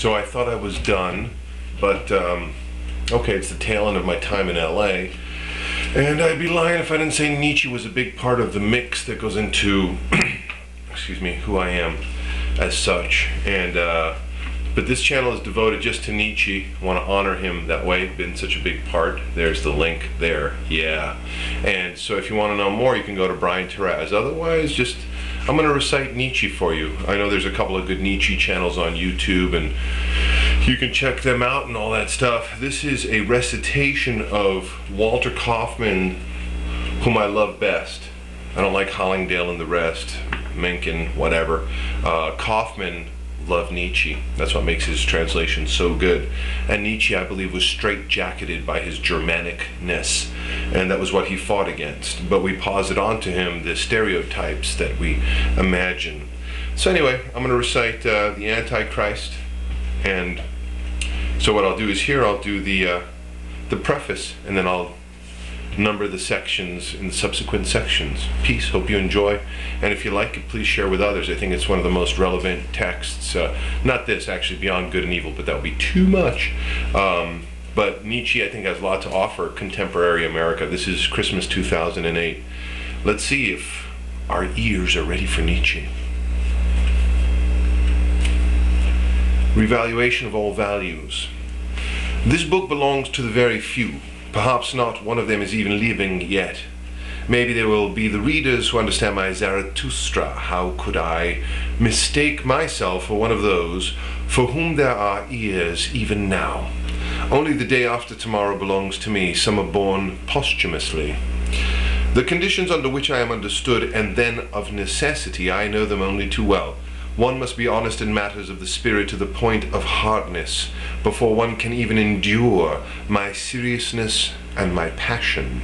So I thought I was done, but okay, it's the tail end of my time in LA. And I'd be lying if I didn't say Nietzsche was a big part of the mix that goes into, excuse me, who I am as such. And but this channel is devoted just to Nietzsche. I want to honor him that way. Been such a big part. There's the link there. Yeah. And so if you want to know more, you can go to Brian Terraz. Otherwise, just I'm going to recite Nietzsche for you. I know there's a couple of good Nietzsche channels on YouTube, and you can check them out and all that stuff. This is a recitation of Walter Kaufmann, whom I love best. I don't like Hollingdale and the rest, Mencken, whatever. Kaufmann loved Nietzsche. That's what makes his translation so good. And Nietzsche, I believe, was straight-jacketed by his Germanicness, and that was what he fought against. But we posit onto him the stereotypes that we imagine. So anyway, I'm going to recite the Antichrist, and so what I'll do is here I'll do the preface, and then I'll number the sections in the subsequent sections. Peace, hope you enjoy, and if you like it, please share with others. I think it's one of the most relevant texts, not this actually, Beyond Good and Evil, but that would be too much. But Nietzsche, I think, has a lot to offer contemporary America. This is Christmas 2008. Let's see if our ears are ready for Nietzsche. Revaluation of all values. This book belongs to the very few. Perhaps not one of them is even living yet. Maybe there will be the readers who understand my Zarathustra. How could I mistake myself for one of those for whom there are ears even now? Only the day after tomorrow belongs to me. Some are born posthumously. The conditions under which I am understood, and then of necessity, I know them only too well. One must be honest in matters of the spirit to the point of hardness before one can even endure my seriousness and my passion.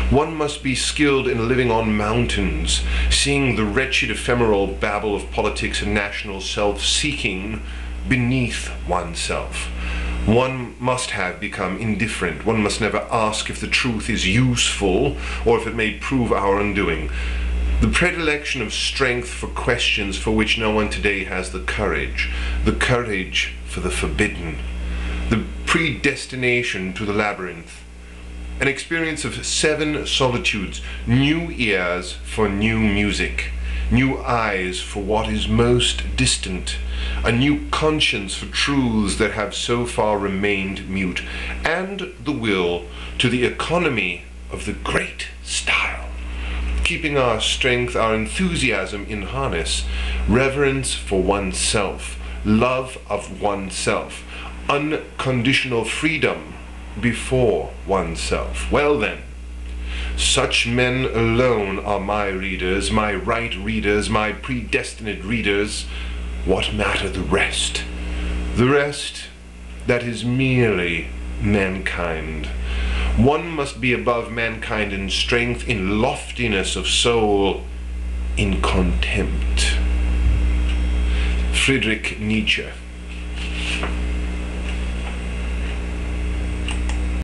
One must be skilled in living on mountains, seeing the wretched ephemeral babble of politics and national self-seeking beneath oneself. One must have become indifferent. One must never ask if the truth is useful or if it may prove our undoing. The predilection of strength for questions for which no one today has the courage for the forbidden, the predestination to the labyrinth, an experience of 7 solitudes, new ears for new music, new eyes for what is most distant, a new conscience for truths that have so far remained mute, and the will to the economy of the great style. Keeping our strength, our enthusiasm in harness, reverence for oneself, love of oneself, unconditional freedom before oneself. Well then, such men alone are my readers, my right readers, my predestinate readers. What matter the rest? The rest, that is merely mankind. One must be above mankind in strength, in loftiness of soul, in contempt. Friedrich Nietzsche.